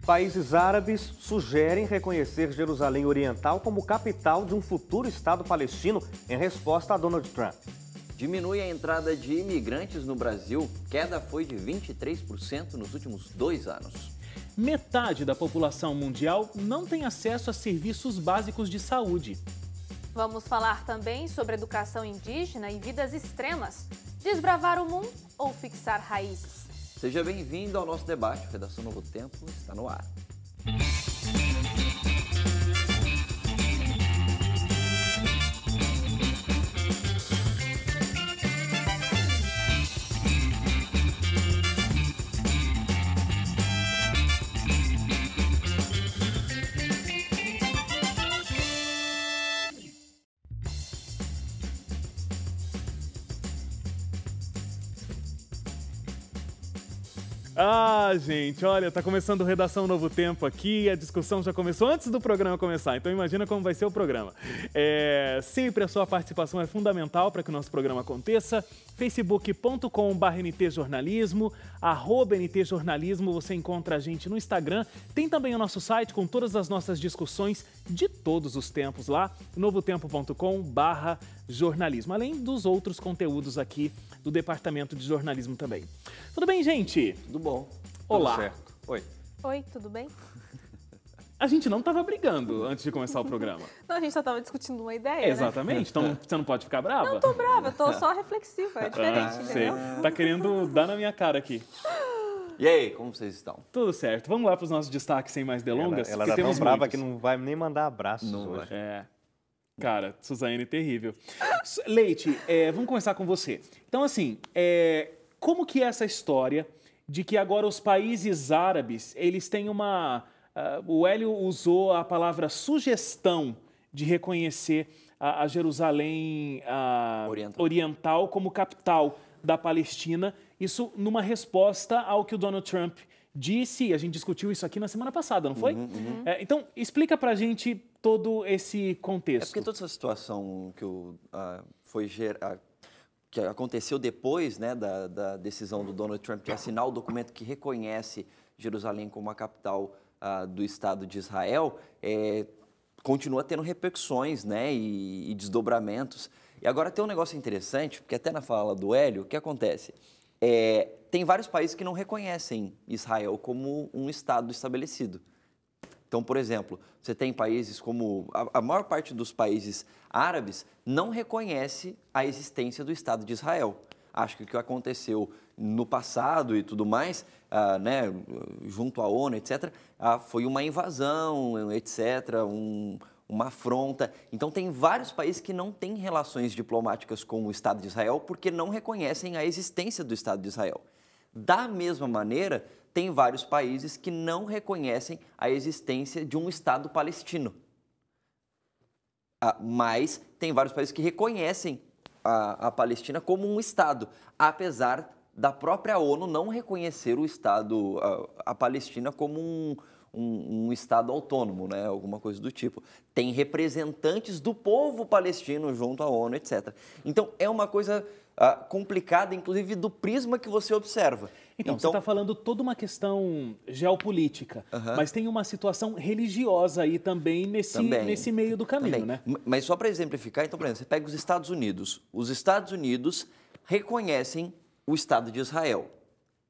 Países árabes sugerem reconhecer Jerusalém Oriental como capital de um futuro Estado palestino em resposta a Donald Trump. Diminui a entrada de imigrantes no Brasil. Queda foi de 23% nos últimos 2 anos. Metade da população mundial não tem acesso a serviços básicos de saúde. Vamos falar também sobre educação indígena e vidas extremas. Desbravar o mundo ou fixar raízes? Seja bem-vindo ao nosso debate. O Redação Novo Tempo está no ar. Ah, gente, olha, tá começando o Redação Novo Tempo aqui, a discussão já começou antes do programa começar, então imagina como vai ser o programa. Sempre a sua participação é fundamental para que o nosso programa aconteça. facebook.com/ntjornalismo, @ntjornalismo, você encontra a gente no Instagram. Tem também o nosso site com todas as nossas discussões de todos os tempos lá, novotempo.com/jornalismo, além dos outros conteúdos aqui do Departamento de Jornalismo também. Tudo bem, gente? Tudo bom. Olá. Tudo certo. Oi. Oi, tudo bem? A gente não estava brigando antes de começar o programa. Não, a gente só estava discutindo uma ideia, né? Exatamente, então você não pode ficar brava? Não tô brava, tô só reflexiva, é diferente, Sei. entendeu? Tá querendo dar na minha cara aqui. E aí, como vocês estão? Tudo certo. Vamos lá para os nossos destaques sem mais delongas? Ela porque tá tão temos brava muitos. que não vai nem mandar abraços Não hoje. vai. Cara, Suzane, terrível. Leite, vamos começar com você. Então, assim, como que é essa história de que agora os países árabes, eles têm uma... o Hélio usou a palavra sugestão de reconhecer a Jerusalém Oriental como capital da Palestina, isso numa resposta ao que o Donald Trump disse, a gente discutiu isso aqui na semana passada, não foi? Então, explica pra gente todo esse contexto. Porque toda essa situação que aconteceu depois, né, da decisão do Donald Trump de assinar o documento que reconhece Jerusalém como a capital do Estado de Israel, continua tendo repercussões, né, e desdobramentos. E agora tem um negócio interessante, porque até na fala do Hélio, o que acontece? Tem vários países que não reconhecem Israel como um Estado estabelecido. Então, por exemplo, você tem países como... A maior parte dos países árabes não reconhece a existência do Estado de Israel. Acho que o que aconteceu no passado e tudo mais, né, junto à ONU, etc., foi uma invasão, etc., uma afronta. Então, tem vários países que não têm relações diplomáticas com o Estado de Israel porque não reconhecem a existência do Estado de Israel. Da mesma maneira, tem vários países que não reconhecem a existência de um Estado palestino. Mas tem vários países que reconhecem a Palestina como um Estado, apesar da própria ONU não reconhecer o Estado, a Palestina como um Estado autônomo, né? Alguma coisa do tipo. Tem representantes do povo palestino junto à ONU, etc. Então, é uma coisa complicada, inclusive do prisma que você observa. Então você está falando toda uma questão geopolítica, mas tem uma situação religiosa aí também nesse meio do caminho, né? Mas só para exemplificar, então, por exemplo, você pega os Estados Unidos. Os Estados Unidos reconhecem o Estado de Israel,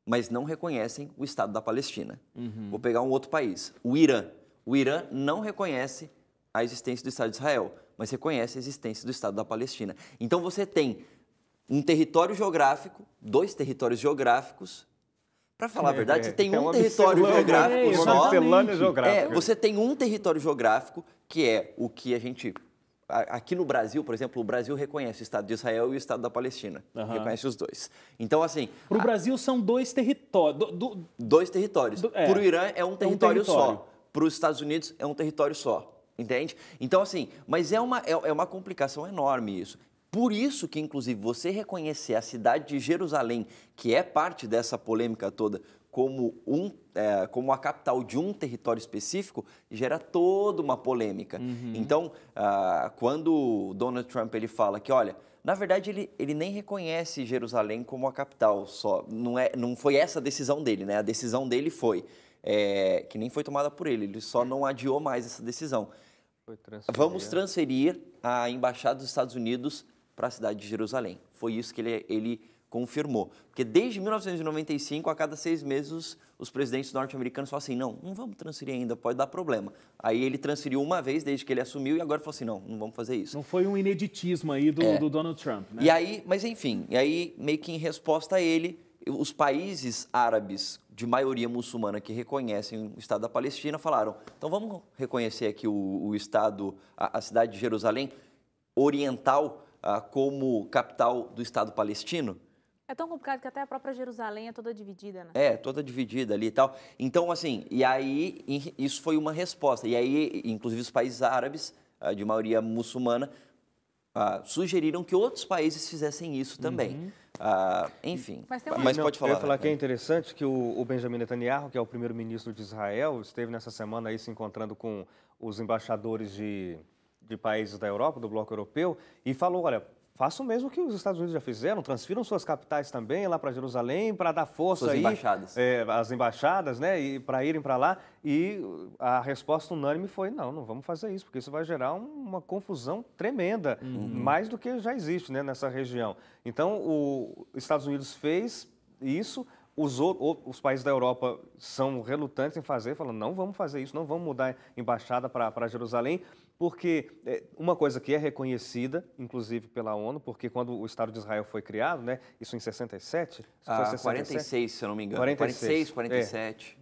mas não reconhecem o Estado da Palestina. Vou pegar um outro país, o Irã. O Irã não reconhece a existência do Estado de Israel, mas reconhece a existência do Estado da Palestina. Então você tem um território geográfico, 2 territórios geográficos. Para falar a verdade, você tem um território geográfico só. Você tem um território geográfico, que é o que a gente... Aqui no Brasil, por exemplo, o Brasil reconhece o Estado de Israel e o Estado da Palestina. Reconhece os dois. Então, assim... Para o Brasil são 2 territórios. 2 territórios. Para o Irã é um território só. Para os Estados Unidos é um território só. Entende? Então, assim, mas é uma complicação enorme isso. Por isso que, inclusive, você reconhecer a cidade de Jerusalém, que é parte dessa polêmica toda, como a capital de um território específico, gera toda uma polêmica. Então, quando o Donald Trump ele fala que, olha, na verdade, ele nem reconhece Jerusalém como a capital só. Não foi essa a decisão dele, né? A decisão dele foi que nem foi tomada por ele só não adiou mais essa decisão. Vamos transferir. transferir a embaixada dos Estados Unidos para a cidade de Jerusalém. Foi isso que ele confirmou. Porque desde 1995, a cada 6 meses, os presidentes norte-americanos falam assim, não vamos transferir ainda, pode dar problema. Aí ele transferiu uma vez desde que ele assumiu e agora falou assim, não vamos fazer isso. Não foi um ineditismo aí do Donald Trump, né? E aí, mas enfim, meio que em resposta a ele, os países árabes de maioria muçulmana que reconhecem o Estado da Palestina falaram, então vamos reconhecer aqui o Estado, a cidade de Jerusalém Oriental como capital do Estado palestino? É tão complicado que até a própria Jerusalém é toda dividida, né? Toda dividida ali e tal. Então, assim, e aí isso foi uma resposta. E aí, inclusive, os países árabes, de maioria muçulmana, sugeriram que outros países fizessem isso também. Enfim, mas pode falar. Eu ia falar que é interessante que o Benjamin Netanyahu, que é o primeiro-ministro de Israel, esteve nessa semana aí se encontrando com os embaixadores de países da Europa, do bloco europeu, e falou, olha, façam o mesmo que os Estados Unidos já fizeram, transfiram suas capitais também lá para Jerusalém, para dar força aí, as embaixadas, né, e para irem para lá. E a resposta unânime foi, não vamos fazer isso, porque isso vai gerar uma confusão tremenda, mais do que já existe, né, nessa região. Então, os Estados Unidos fez isso. Os países da Europa são relutantes em fazer, falando, não vamos fazer isso, não vamos mudar a embaixada para Jerusalém, porque uma coisa que é reconhecida, inclusive pela ONU, porque quando o Estado de Israel foi criado, né, isso em 67? 46, se eu não me engano. 46, 47.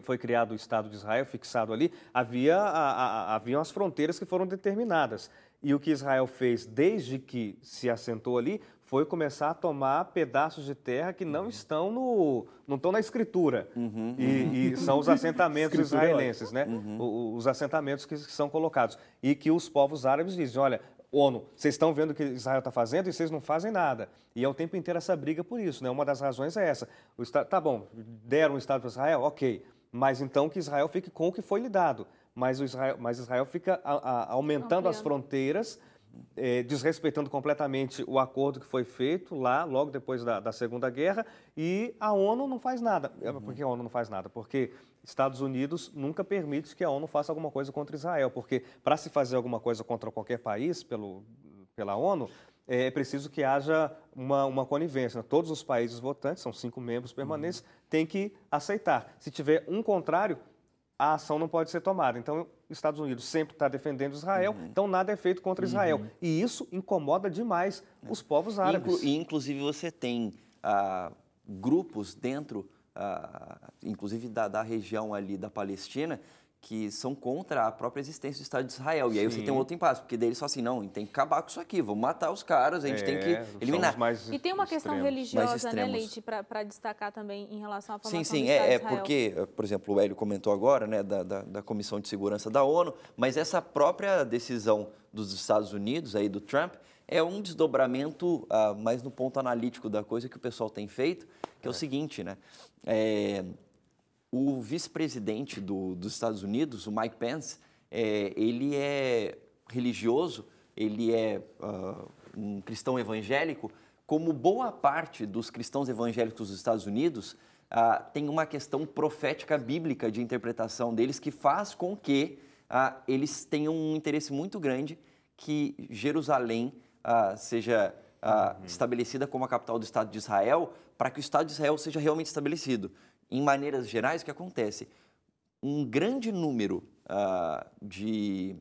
Foi criado o Estado de Israel, fixado ali, haviam as fronteiras que foram determinadas. E o que Israel fez desde que se assentou ali foi começar a tomar pedaços de terra que não estão na escritura. E são os assentamentos israelenses, né? Os assentamentos que são colocados. E que os povos árabes dizem, olha, ONU, vocês estão vendo o que Israel está fazendo e vocês não fazem nada. E é o tempo inteiro essa briga por isso, né? Uma das razões é essa. Tá bom, deram um Estado para Israel? Ok. Mas então que Israel fique com o que foi lhe dado. Mas Israel fica aumentando as fronteiras, desrespeitando completamente o acordo que foi feito lá, logo depois da Segunda Guerra, e a ONU não faz nada. Por que a ONU não faz nada? Porque Estados Unidos nunca permite que a ONU faça alguma coisa contra Israel, porque para se fazer alguma coisa contra qualquer país pela ONU, é preciso que haja uma conivência. Todos os países votantes, são 5 membros permanentes, têm que aceitar. Se tiver um contrário, a ação não pode ser tomada. Então, os Estados Unidos sempre está defendendo Israel, então nada é feito contra Israel. E isso incomoda demais os povos árabes. Inclusive, você tem grupos dentro, inclusive da região ali da Palestina, que são contra a própria existência do Estado de Israel. E aí você tem um outro impasse, porque deles falam assim, não, tem que acabar com isso aqui, vamos matar os caras, a gente tem que eliminar. E tem uma questão religiosa, né, Leite, para destacar também em relação à formação do Sim, Estado de Israel. Porque, por exemplo, o Hélio comentou agora, né, da Comissão de Segurança da ONU, mas essa própria decisão dos Estados Unidos, aí do Trump, é um desdobramento mais no ponto analítico da coisa que o pessoal tem feito, que é o seguinte, né, o vice-presidente dos Estados Unidos, o Mike Pence, ele é religioso, ele é um cristão evangélico. Como boa parte dos cristãos evangélicos dos Estados Unidos, tem uma questão profética bíblica de interpretação deles que faz com que eles tenham um interesse muito grande que Jerusalém seja estabelecida como a capital do Estado de Israel, para que o Estado de Israel seja realmente estabelecido. Em maneiras gerais, o que acontece? Um grande número de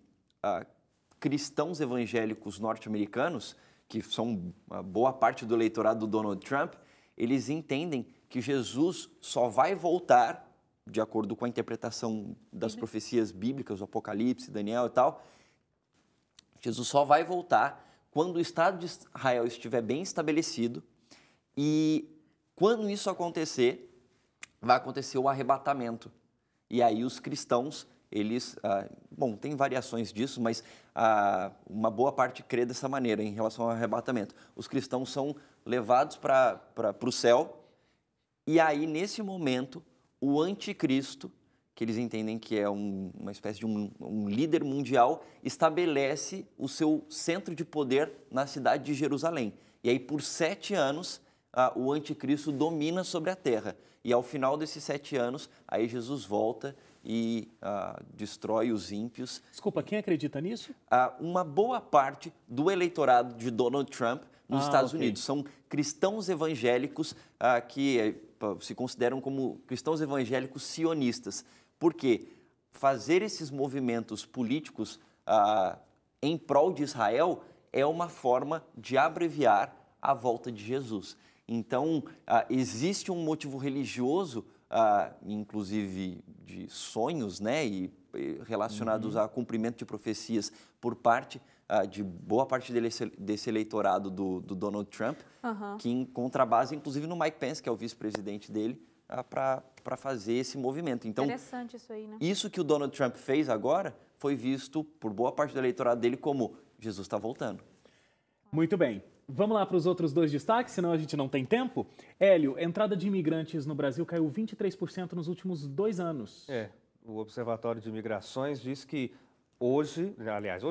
cristãos evangélicos norte-americanos, que são boa parte do eleitorado do Donald Trump, eles entendem que Jesus só vai voltar, de acordo com a interpretação das profecias bíblicas, o Apocalipse, Daniel e tal, Jesus só vai voltar quando o Estado de Israel estiver bem estabelecido, e quando isso acontecer, vai acontecer o arrebatamento. E aí os cristãos, eles... tem variações disso, mas uma boa parte crê dessa maneira em relação ao arrebatamento. Os cristãos são levados para o céu, e aí, nesse momento, o anticristo, que eles entendem que é uma espécie de um líder mundial, estabelece o seu centro de poder na cidade de Jerusalém. E aí, por 7 anos, o anticristo domina sobre a terra. E ao final desses 7 anos, aí Jesus volta e destrói os ímpios. Desculpa, quem acredita nisso? Uma boa parte do eleitorado de Donald Trump nos Estados Unidos. São cristãos evangélicos que se consideram como cristãos evangélicos sionistas. Por quê? Fazer esses movimentos políticos em prol de Israel é uma forma de abreviar a volta de Jesus. Então, existe um motivo religioso, inclusive de sonhos, né, e relacionados a cumprimento de profecias por parte de boa parte desse eleitorado do Donald Trump, que encontra base, inclusive, no Mike Pence, que é o vice-presidente dele, para fazer esse movimento. Então, interessante isso aí, né? Isso que o Donald Trump fez agora foi visto por boa parte do eleitorado dele como Jesus está voltando. Muito bem. Vamos lá para os outros 2 destaques, senão a gente não tem tempo. Hélio, entrada de imigrantes no Brasil caiu 23% nos últimos 2 anos. O Observatório de Imigrações diz que hoje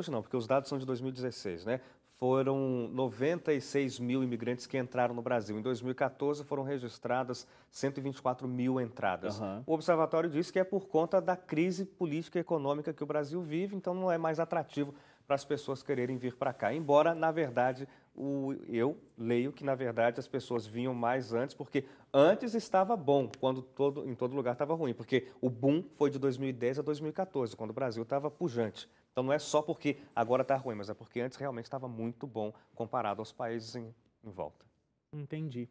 não, porque os dados são de 2016, né? Foram 96 mil imigrantes que entraram no Brasil. Em 2014 foram registradas 124 mil entradas. O Observatório diz que é por conta da crise política e econômica que o Brasil vive, então não é mais atrativo para as pessoas quererem vir para cá. Embora, na verdade, eu leio que, na verdade, as pessoas vinham mais antes, porque antes estava bom, quando em todo lugar estava ruim, porque o boom foi de 2010 a 2014, quando o Brasil estava pujante. Então não é só porque agora está ruim, mas é porque antes realmente estava muito bom comparado aos países em volta. Entendi.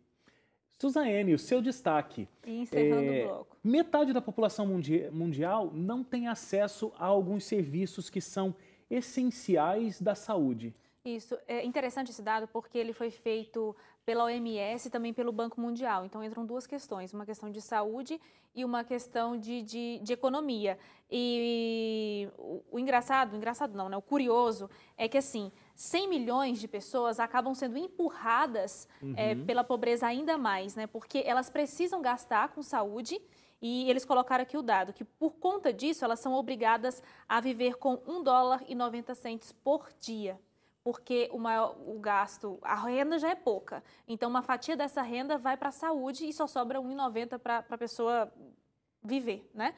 Suzane, o seu destaque. E encerrando o bloco. Metade da população mundial não tem acesso a alguns serviços que são essenciais da saúde. Isso, é interessante esse dado porque ele foi feito pela OMS e também pelo Banco Mundial. Então entram 2 questões, uma questão de saúde e uma questão de economia. E o engraçado não, né? O curioso é que assim, 100 milhões de pessoas acabam sendo empurradas pela pobreza ainda mais, né? Porque elas precisam gastar com saúde. E eles colocaram aqui o dado, que por conta disso, elas são obrigadas a viver com $1,90 por dia. Porque o gasto, a renda já é pouca. Então, uma fatia dessa renda vai para a saúde e só sobra R$1,90 para a pessoa viver, né?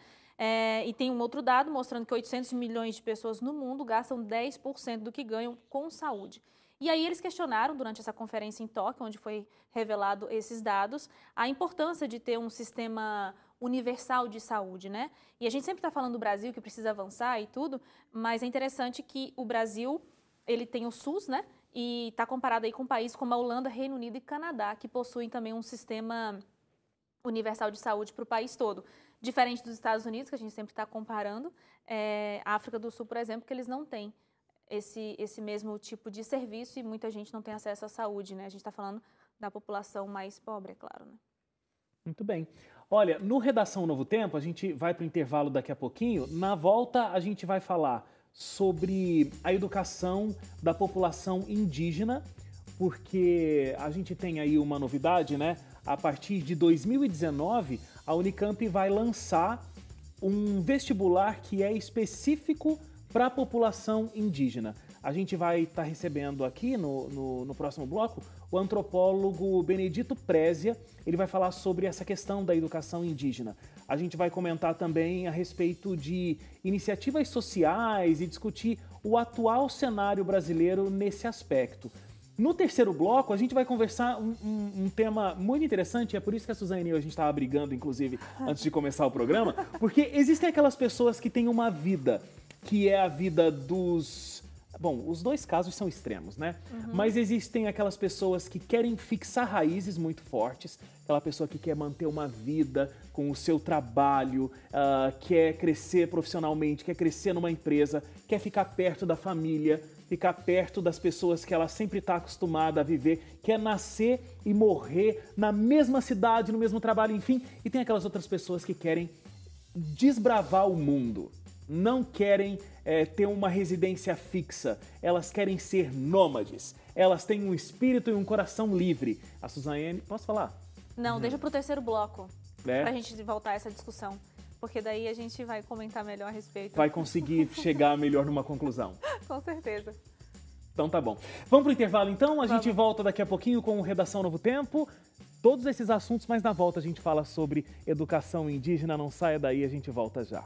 E tem um outro dado mostrando que 800 milhões de pessoas no mundo gastam 10% do que ganham com saúde. E aí eles questionaram, durante essa conferência em Tóquio, onde foi revelado esses dados, a importância de ter um sistema universal de saúde, né? E a gente sempre está falando do Brasil, que precisa avançar e tudo, mas é interessante que o Brasil, ele tem o SUS, né? E está comparado aí com países como a Holanda, Reino Unido e Canadá, que possuem também um sistema universal de saúde para o país todo. Diferente dos Estados Unidos, que a gente sempre está comparando, a África do Sul, por exemplo, que eles não têm esse mesmo tipo de serviço e muita gente não tem acesso à saúde, né? A gente está falando da população mais pobre, é claro, né? Muito bem. Olha, no Redação Novo Tempo, a gente vai para o intervalo daqui a pouquinho. Na volta, a gente vai falar sobre a educação da população indígena, porque a gente tem aí uma novidade, né? A partir de 2019, a Unicamp vai lançar um vestibular que é específico para a população indígena. A gente vai estar recebendo aqui no próximo bloco o antropólogo Benedito Prézia. Ele vai falar sobre essa questão da educação indígena. A gente vai comentar também a respeito de iniciativas sociais e discutir o atual cenário brasileiro nesse aspecto. No terceiro bloco, a gente vai conversar um tema muito interessante, é por isso que a Suzane e eu, a gente estava brigando, inclusive, antes de começar o programa, porque existem aquelas pessoas que têm uma vida, que é a vida dos... Bom, os 2 casos são extremos, né? Mas existem aquelas pessoas que querem fixar raízes muito fortes, aquela pessoa que quer manter uma vida com o seu trabalho, quer crescer profissionalmente, quer crescer numa empresa, quer ficar perto da família, ficar perto das pessoas que ela sempre está acostumada a viver, quer nascer e morrer na mesma cidade, no mesmo trabalho, enfim. E tem aquelas outras pessoas que querem desbravar o mundo. Não querem ter uma residência fixa, elas querem ser nômades, elas têm um espírito e um coração livre. A Suzane, posso falar? Não, deixa para o terceiro bloco, para a gente voltar a essa discussão, porque daí a gente vai comentar melhor a respeito. Vai conseguir chegar melhor numa conclusão. Com certeza. Então tá bom. Vamos pro intervalo então, a gente volta daqui a pouquinho com o Redação Novo Tempo. todos esses assuntos, mas na volta a gente fala sobre educação indígena. Não saia daí, a gente volta já.